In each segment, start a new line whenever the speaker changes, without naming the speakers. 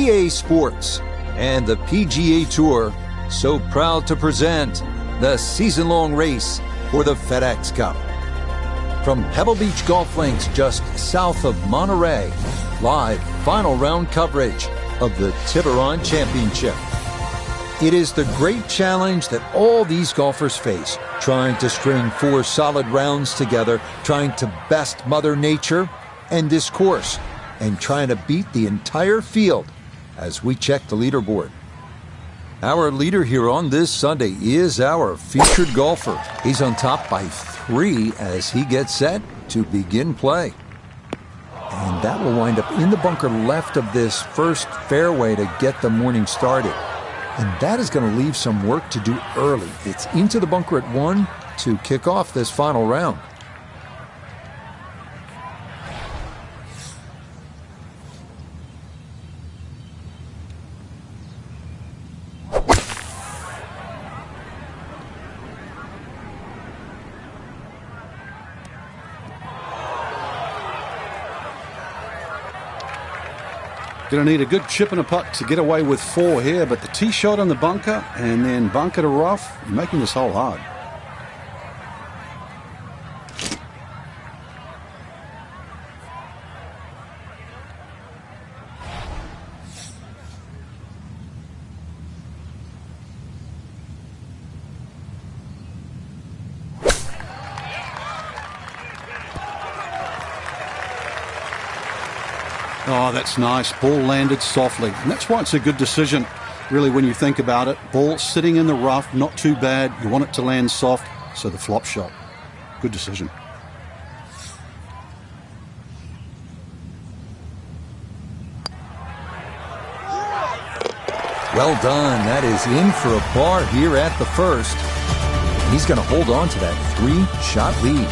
EA Sports and the PGA Tour so proud to present the season-long race for the FedEx Cup. From Pebble Beach Golf Links just south of Monterey, live final round coverage of the Tiburon Championship. It is the great challenge that all these golfers face, trying to string 4 solid rounds together, trying to best Mother Nature and this course, and trying to beat the entire field as we check the leaderboard. Our leader here on this Sunday is our featured golfer. He's on top by 3 as he gets set to begin play. And that will wind up in the bunker left of this first fairway to get the morning started. And that is going to leave some work to do early. It's into the bunker at 1 to kick off this final round.
Going to need a good chip and a putt to get away with 4 here, but the tee shot on the bunker and then bunker to rough, making this hole hard. Oh, that's nice. Ball landed softly. And that's why it's a good decision, really, when you think about it. Ball sitting in the rough, not too bad. You want it to land soft, so the flop shot. Good decision.
Well done. That is in for a par here at the first. He's going to hold on to that 3-shot lead.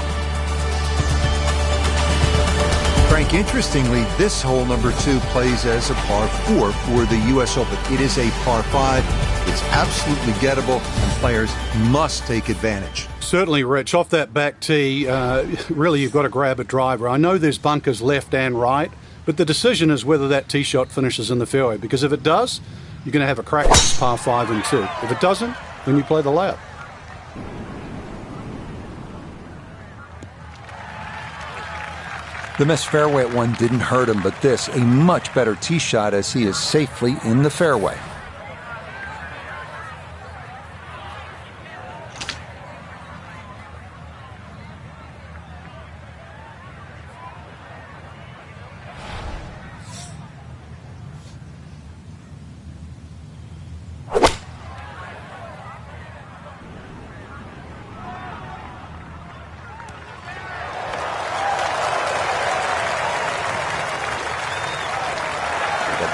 Frank, interestingly, this hole number 2 plays as a par 4 for the U.S. Open. It is a par 5. It's absolutely gettable, and players must take advantage.
Certainly, Rich. Off that back tee, really you've got to grab a driver. I know there's bunkers left and right, but the decision is whether that tee shot finishes in the fairway, because if it does, you're going to have a crack at this par 5 and 2. If it doesn't, then you play the layup.
The missed fairway at 1 didn't hurt him, but this, a much better tee shot as he is safely in the fairway.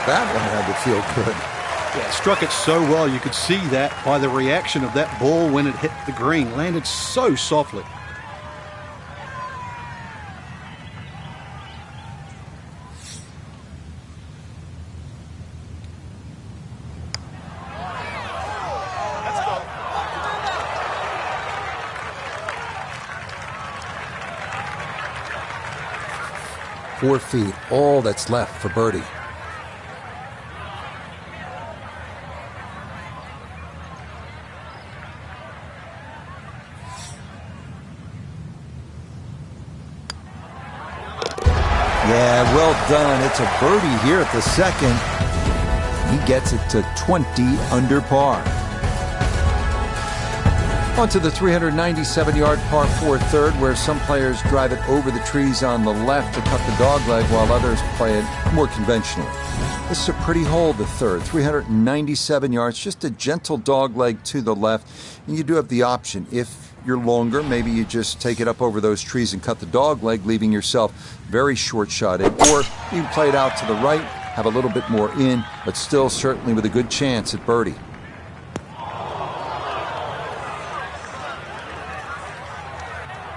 That one had to feel good.
Yeah, struck it so well. You could see that by the reaction of that ball when it hit the green. Landed so softly.
Four feet, all that's left for birdie. Yeah, well done. It's a birdie here at the second. He gets it to 20 under par. On to the 397-yard par 4 third, where some players drive it over the trees on the left to cut the dogleg, while others play it more conventionally. This is a pretty hole, the third. 397 yards, just a gentle dogleg to the left. And you do have the option. If you're longer, maybe you just take it up over those trees and cut the dogleg, leaving yourself very short-shotted. Or you can play it out to the right, have a little bit more in, but still certainly with a good chance at birdie.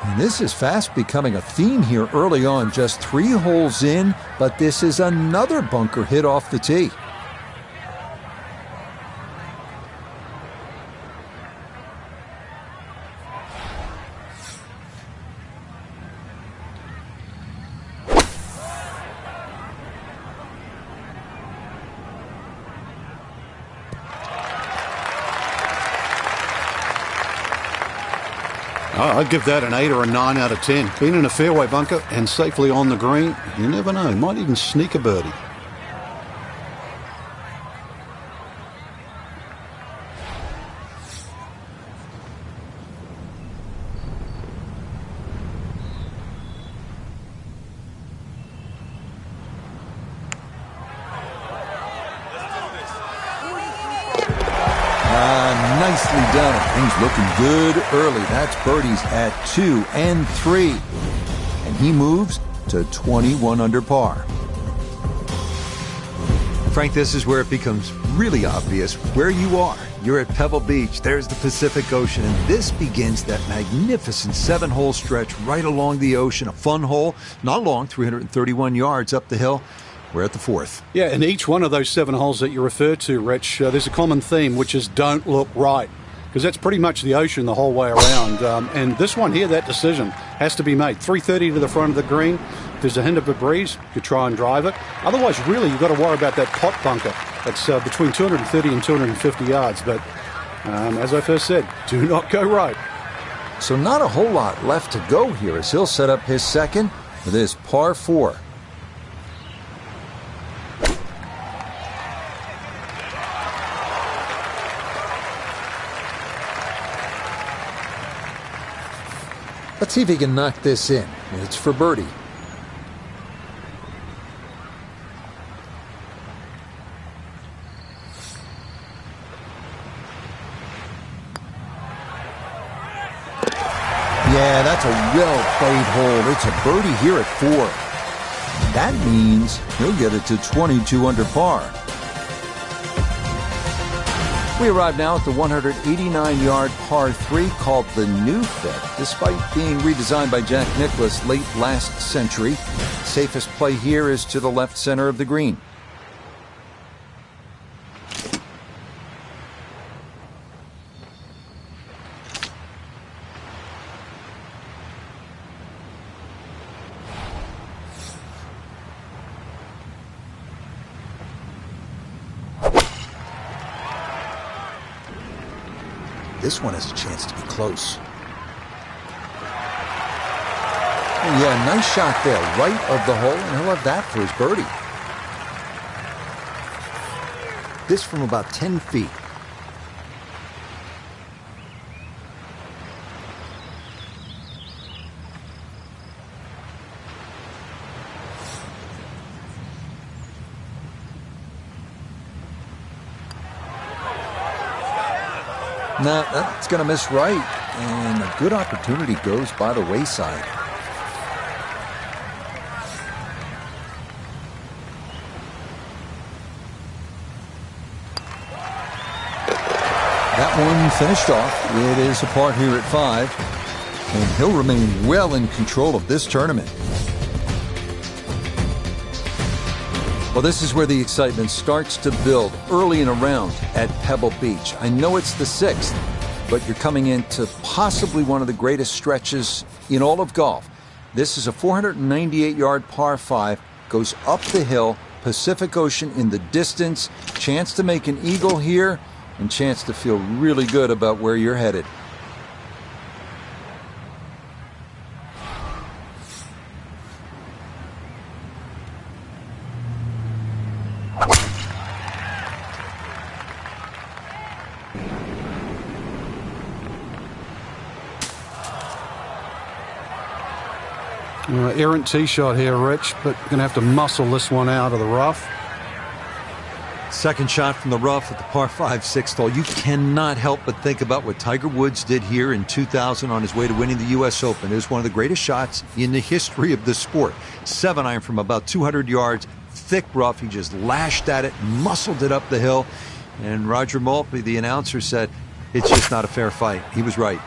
And this is fast becoming a theme here early on. Just 3 holes in, but this is another bunker hit off the tee.
I'd give that an 8 or a 9 out of 10. Being in a fairway bunker and safely on the green, you never know. Might even sneak a birdie.
Nicely done. Things looking good early. That's birdies at 2 and 3. And he moves to 21 under par. Frank, this is where it becomes really obvious where you are. You're at Pebble Beach. There's the Pacific Ocean. And this begins that magnificent 7-hole stretch right along the ocean. A fun hole, not long, 331 yards up the hill. We're at the 4th.
Yeah, and each one of those 7 holes that you refer to, Rich, there's a common theme, which is don't look right, because that's pretty much the ocean the whole way around. And this one here, that decision has to be made. 330 to the front of the green. If there's a hint of a breeze, you try and drive it. Otherwise, really, you've got to worry about that pot bunker. That's between 230 and 250 yards. But as I first said, do not go right.
So not a whole lot left to go here as he'll set up his second with his par 4. Let's see if he can knock this in. It's for birdie. Yeah, that's a well-played hole. It's a birdie here at 4. That means he'll get it to 22 under par. We arrive now at the 189-yard par 3 called the New Fit. Despite being redesigned by Jack Nicklaus late last century, safest play here is to the left center of the green. This one has a chance to be close. Yeah, nice shot there, right of the hole, and he'll have that for his birdie. This from about 10 feet. Now, that's going to miss right, and a good opportunity goes by the wayside. That one finished off. It is a par here at 5, and he'll remain well in control of this tournament. Well, this is where the excitement starts to build early in a round at Pebble Beach. I know it's the 6th, but you're coming into possibly one of the greatest stretches in all of golf. This is a 498-yard par 5, goes up the hill, Pacific Ocean in the distance, chance to make an eagle here, and chance to feel really good about where you're headed.
Errant tee shot here, Rich, but going to have to muscle this one out of the rough.
Second shot from the rough at the par 5 6th hole. You cannot help but think about what Tiger Woods did here in 2000 on his way to winning the U.S. Open. It was one of the greatest shots in the history of the sport. 7-iron from about 200 yards, thick rough. He just lashed at it, muscled it up the hill. And Roger Maltby, the announcer, said, it's just not a fair fight. He was right.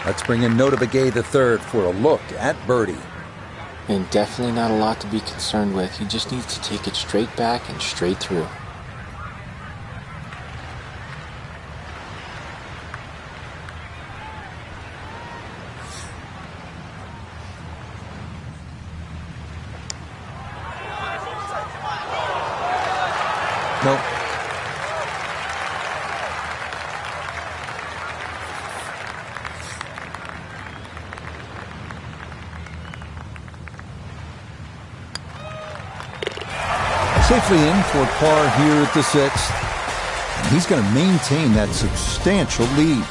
Let's bring in ModeㅣTiburon III for a look at birdie.
And definitely not a lot to be concerned with. He just needs to take it straight back and straight through.
Nope. Safely in for par here at the 6th. And he's going to maintain that substantial lead.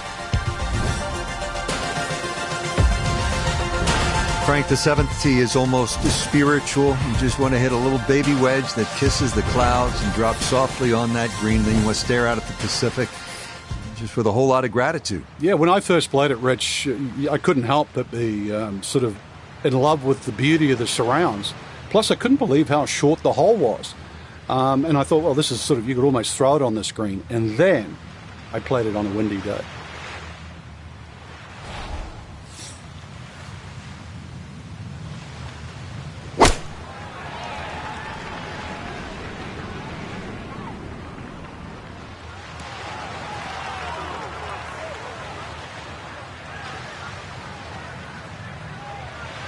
Frank, the 7th tee is almost spiritual. You just want to hit a little baby wedge that kisses the clouds and drops softly on that green. Then you want to stare out at the Pacific just with a whole lot of gratitude.
Yeah, when I first played it, Rich, I couldn't help but be sort of in love with the beauty of the surrounds. Plus, I couldn't believe how short the hole was. And I thought, well, this is sort of, you could almost throw it on the screen. And then I played it on a windy day.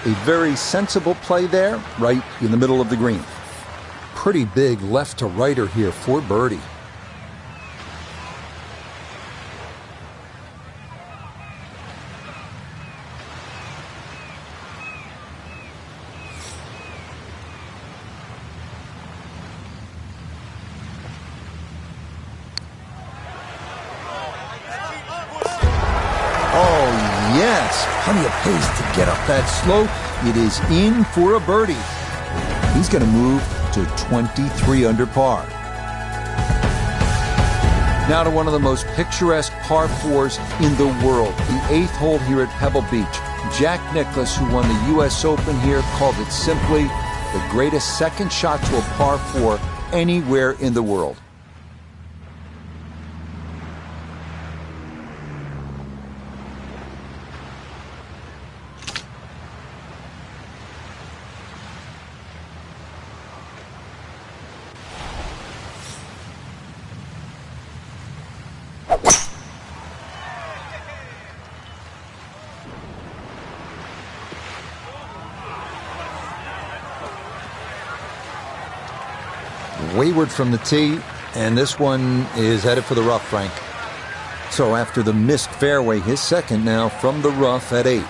A very sensible play there, right in the middle of the green. Pretty big left to righter here for birdie. Oh, yes, plenty of pace to get up that slope. It is in for a birdie. He's going to move to 23 under par. Now to one of the most picturesque par 4s in the world, the 8th hole here at Pebble Beach. Jack Nicklaus, who won the U.S. Open here, called it simply the greatest second shot to a par 4 anywhere in the world. Wayward from the tee, and this one is headed for the rough, Frank. So after the missed fairway, his second now from the rough at 8.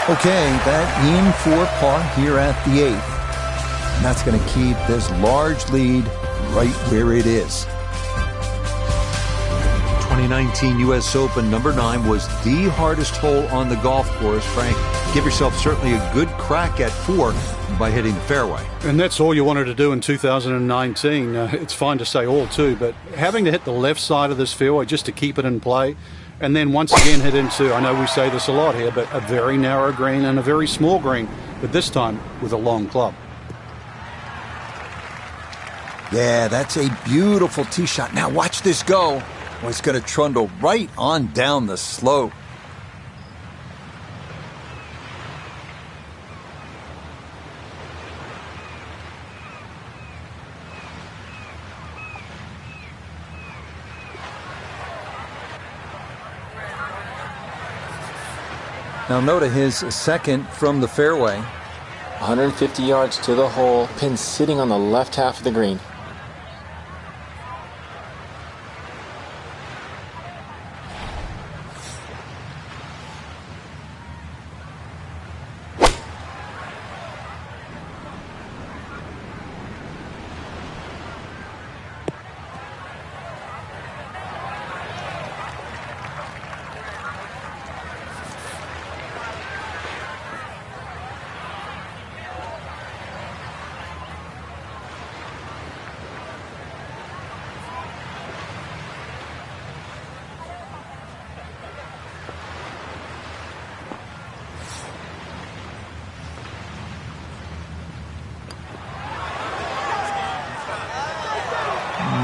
Okay, that in for par here at the 8th. And that's going to keep this large lead right where it is.
2019 U.S. Open number 9 was the hardest hole on the golf course. Frank, give yourself certainly a good crack at 4 by hitting the fairway.
And that's all you wanted to do in 2019. It's fine to say all too, but having to hit the left side of this fairway just to keep it in play, and then once again hit into, I know we say this a lot here, but a very narrow green and a very small green, but this time with a long club.
Yeah, that's a beautiful tee shot. Now watch this go. Oh, it's going to trundle right on down the slope. Now note his second from the fairway.
150 yards to the hole, pin sitting on the left half of the green.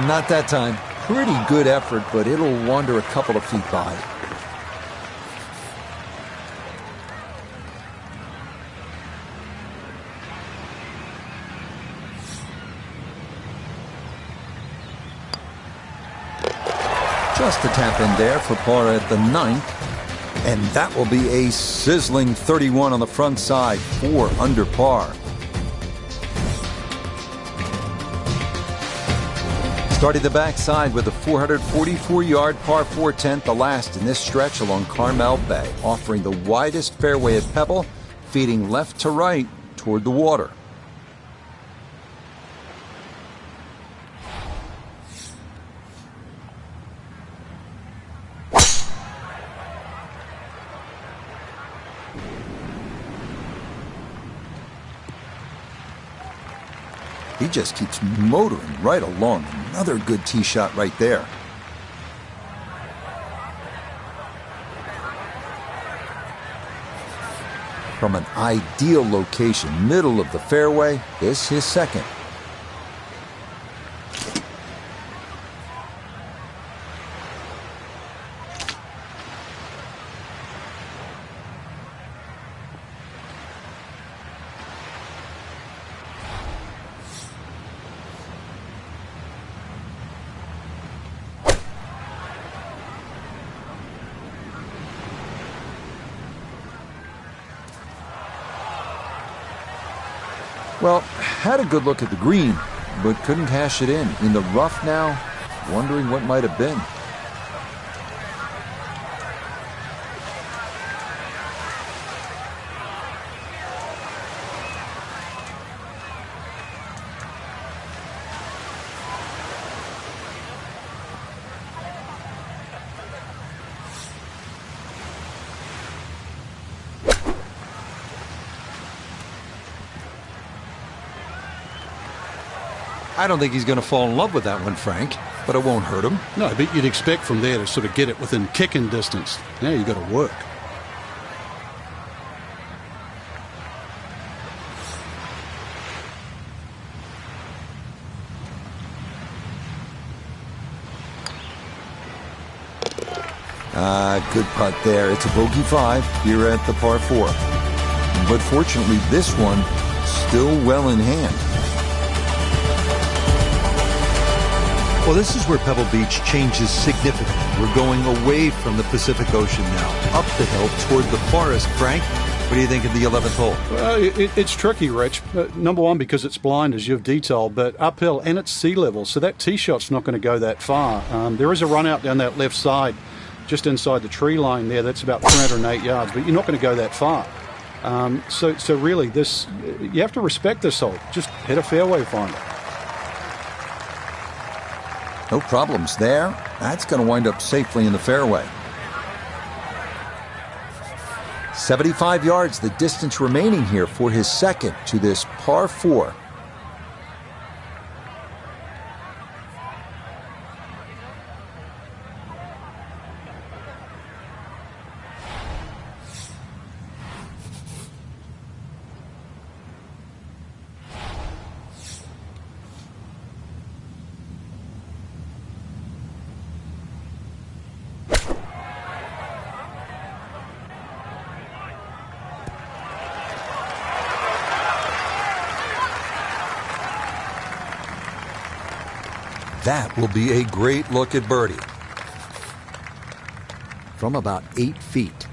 Not that time. Pretty good effort, but it'll wander a couple of feet by. Just a tap in there for par at the 9th. And that will be a sizzling 31 on the front side, 4 under par. Starting the backside with a 444-yard par 4 10th, the last in this stretch along Carmel Bay, offering the widest fairway at Pebble, feeding left to right toward the water. He just keeps motoring right along. Another good tee shot right there. From an ideal location, middle of the fairway, this his second. Well, had a good look at the green, but couldn't cash it in. In the rough now, wondering what might have been. I don't think he's going to fall in love with that one, Frank, but it won't hurt him.
No, but you'd expect from there to sort of get it within kicking distance. Now you've got to work.
Good putt there. It's a bogey 5 here at the par 4. But fortunately, this one still well in hand.
Well, this is where Pebble Beach changes significantly. We're going away from the Pacific Ocean now, up the hill toward the forest. Frank, what do you think of the 11th hole?
Well, it's tricky, Rich. Number one, because it's blind, as you've detailed, but uphill and it's sea level, so that tee shot's not going to go that far. There is a run out down that left side, just inside the tree line there. That's about 308 yards, but you're not going to go that far. So really, you have to respect this hole. Just hit a fairway finder.
No problems there. That's going to wind up safely in the fairway. 75 yards, the distance remaining here for his second to this par 4. That will be a great look at birdie. From about 8 feet.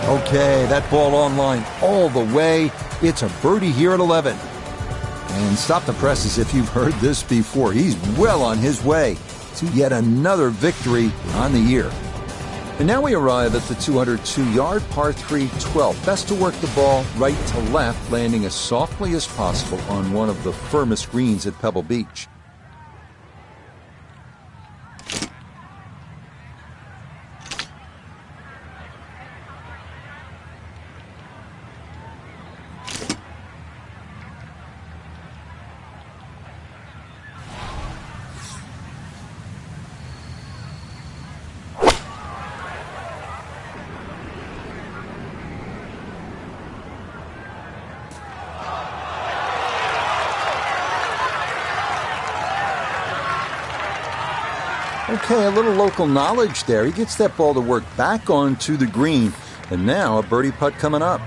Okay, that ball on line all the way. It's a birdie here at 11. And stop the press as if you've heard this before. He's well on his way to yet another victory on the year. And now we arrive at the 202-yard par 3 12. Best to work the ball right to left, landing as softly as possible on one of the firmest greens at Pebble Beach. Okay, a little local knowledge there. He gets that ball to work back onto the green. And now a birdie putt coming up.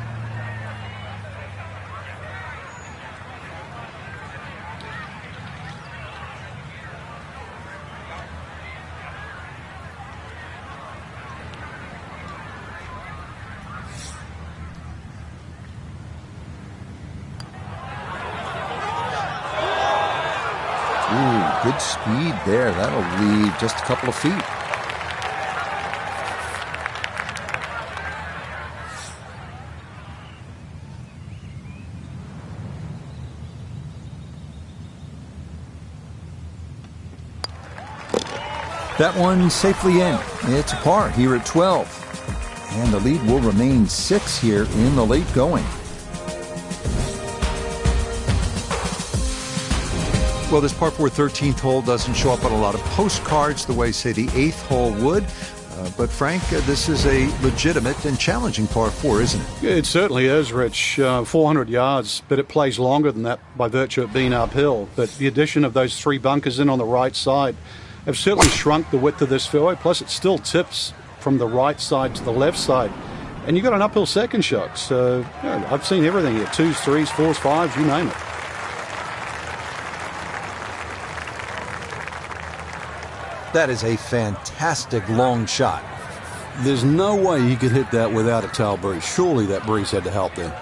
Ooh, good speed there. That'll leave just a couple of feet. That one safely in. It's a par here at 12. And the lead will remain 6 here in the late going.
Well, this par 4 13th hole doesn't show up on a lot of postcards the way, say, the 8th hole would. But, Frank, this is a legitimate and challenging par 4, isn't it?
It certainly is, Rich. 400 yards, but it plays longer than that by virtue of being uphill. But the addition of those 3 bunkers in on the right side have certainly shrunk the width of this fairway. Plus, it still tips from the right side to the left side. And you've got an uphill second shot. So, yeah, I've seen everything here. 2s, 3s, 4s, 5s, you name it.
That is a fantastic long shot.
There's no way he could hit that without a tail breeze. Surely that breeze had to help there.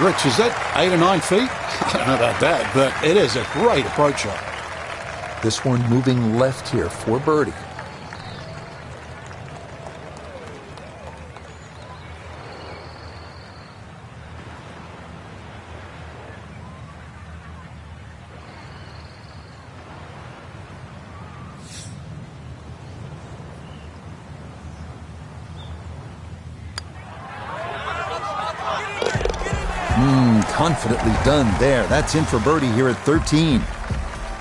Rich, is that 8 or 9 feet? I don't know about that, but it is a great approach shot.
This one moving left here for birdie. Confidently done there. That's in for birdie here at 13.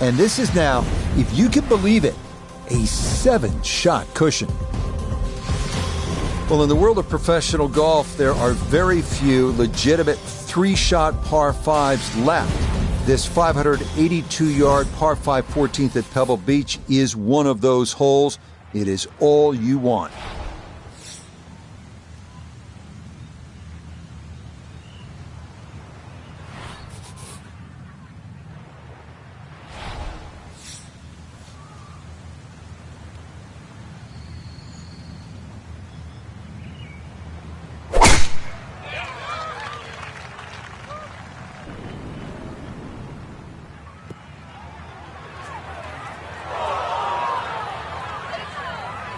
And this is now, if you can believe it, a 7-shot cushion. Well, in the world of professional golf, there are very few legitimate 3-shot par 5s left. This 582-yard par 5 14th at Pebble Beach is one of those holes. It is all you want.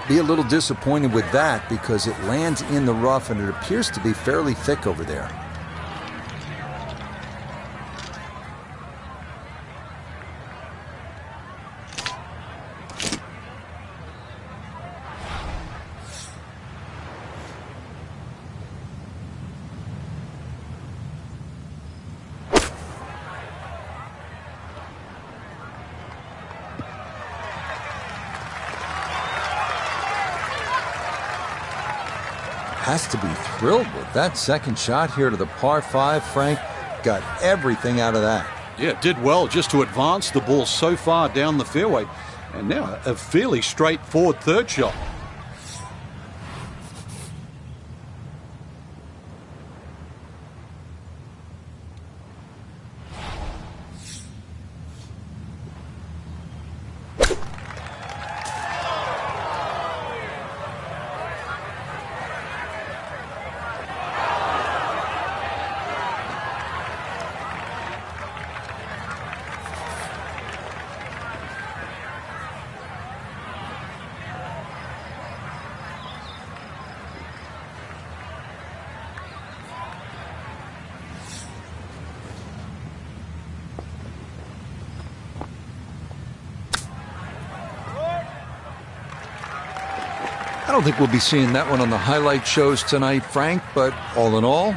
Be a little disappointed with that because it lands in the rough and it appears to be fairly thick over there. has to be thrilled with that second shot here to the par 5. Frank got everything out of that.
Yeah, did well just to advance the ball so far down the fairway. And now a fairly straightforward third shot.
I don't think we'll be seeing that one on the highlight shows tonight, Frank, but all in all,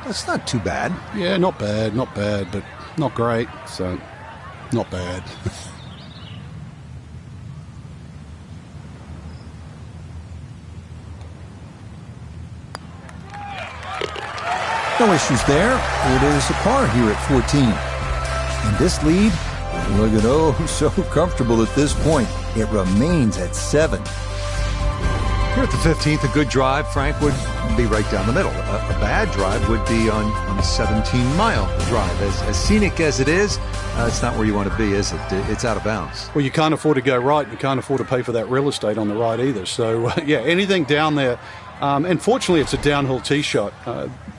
that's not too bad.
Yeah, not bad, but not great, so not bad.
No issues there. It is a par here at 14. And this lead, looking oh so comfortable at this point. It remains at 7.
Here at the 15th, a good drive, Frank, would be right down the middle. A bad drive would be on a 17-mile drive. As scenic as it is, it's not where you want to be, is it? It's out of bounds.
Well, you can't afford to go right. You can't afford to pay for that real estate on the right either. So, yeah, anything down there. And fortunately, it's a downhill tee shot.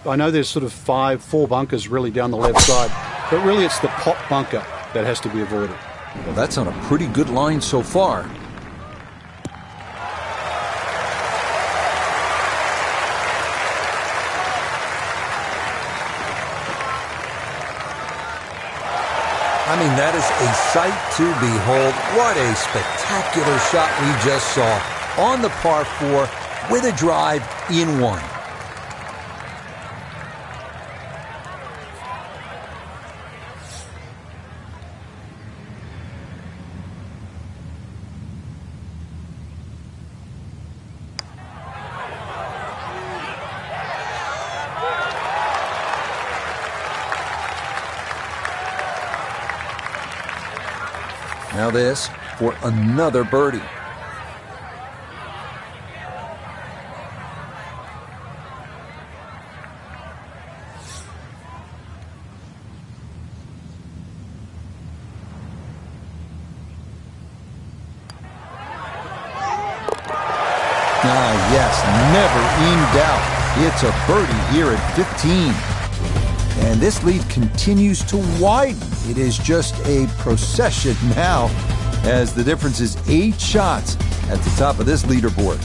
I know there's sort of 4 bunkers really down the left side, but really it's the pot bunker that has to be avoided.
Well, that's on a pretty good line so far. I mean, that is a sight to behold. What a spectacular shot we just saw on the par 4 with a drive in 1. Now this for another birdie. Ah, yes, never in doubt. It's a birdie here at 15. And this lead continues to widen. It is just a procession now, as the difference is 8 shots at the top of this leaderboard.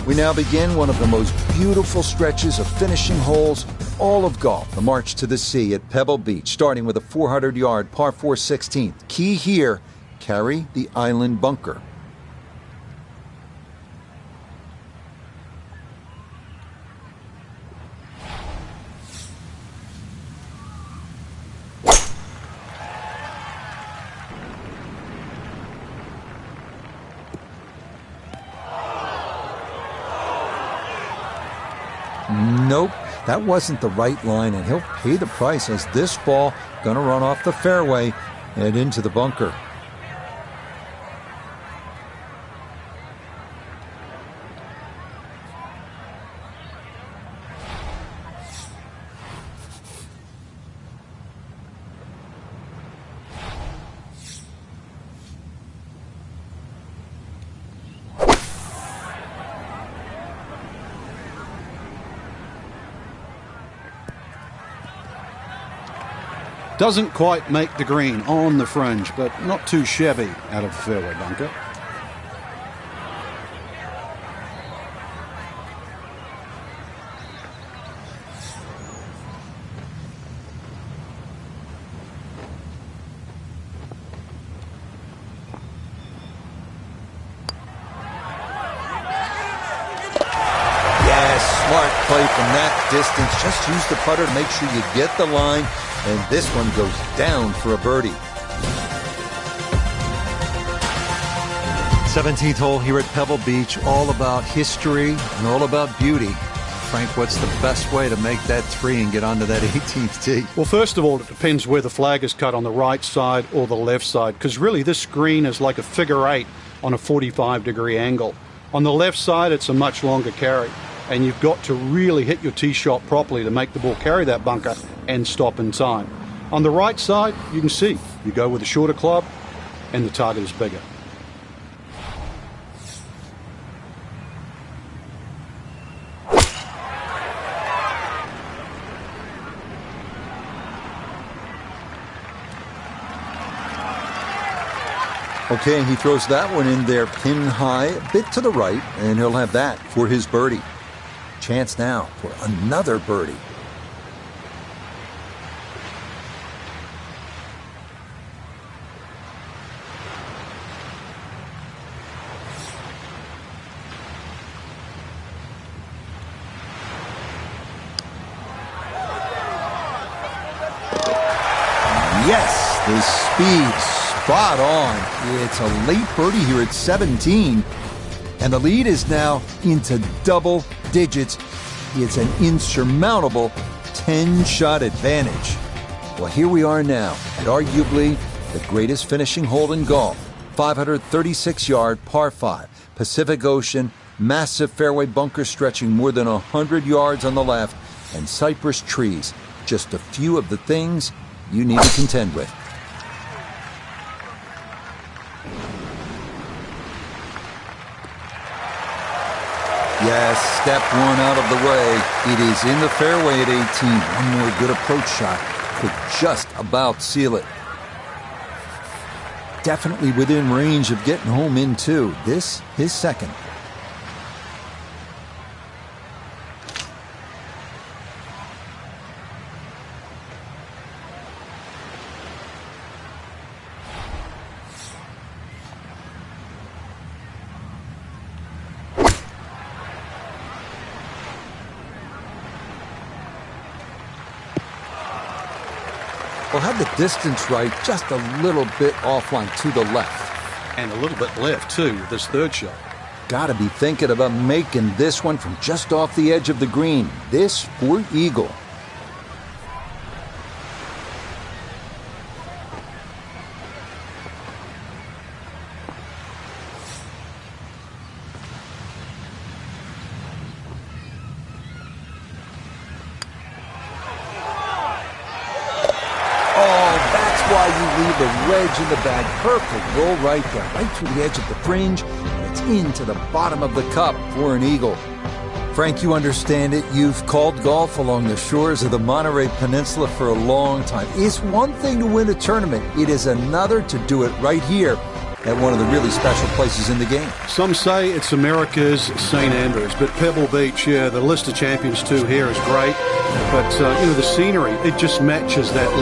We now begin one of the most beautiful stretches of finishing holes all of golf, the March to the Sea at Pebble Beach, starting with a 400-yard par 4 16th. Key here, carry the island bunker. Nope, that wasn't the right line, and he'll pay the price as this ball gonna run off the fairway and into the bunker.
Doesn't quite make the green on the fringe, but not too shabby out of the fairway bunker.
Yes, smart play from that distance. Just use the putter to make sure you get the line. And this one goes down for a birdie.
17th hole here at Pebble Beach, all about history and all about beauty. Frank, what's the best way to make that 3 and get onto that 18th tee?
Well, first of all, it depends where the flag is cut, on the right side or the left side, because really this green is like a figure 8 on a 45-degree angle. On the left side, it's a much longer carry, and you've got to really hit your tee shot properly to make the ball carry that bunker and stop in time. On the right side, you can see, you go with a shorter club and the target is bigger.
Okay, he throws that one in there pin high, a bit to the right, and he'll have that for his birdie. Chance now for another birdie. Yes, the speed. Spot on. It's a late birdie here at 17, and the lead is now into double digits. It's an insurmountable 10-shot advantage. Well, here we are now at arguably the greatest finishing hole in golf. 536-yard par 5, Pacific Ocean, massive fairway bunker stretching more than 100 yards on the left, and cypress trees. Just a few of the things you need to contend with. Yes, step one out of the way. It is in the fairway at 18. One more good approach shot could just about seal it. Definitely within range of getting home in two. This, his second. Well, had the distance right, just a little bit offline to the left.
And a little bit left, too, with this third shot.
Got to be thinking about making this one from just off the edge of the green. This for eagle. The wedge in the bag, perfect roll right there, right through the edge of the fringe, and it's into the bottom of the cup for an eagle. Frank, you understand it. You've called golf along the shores of the Monterey Peninsula for a long time. It's one thing to win a tournament. It is another to do it right here at one of the really special places in the game.
Some say it's America's St. Andrews, but Pebble Beach, yeah, the list of champions too here is great. But, the scenery, it just matches that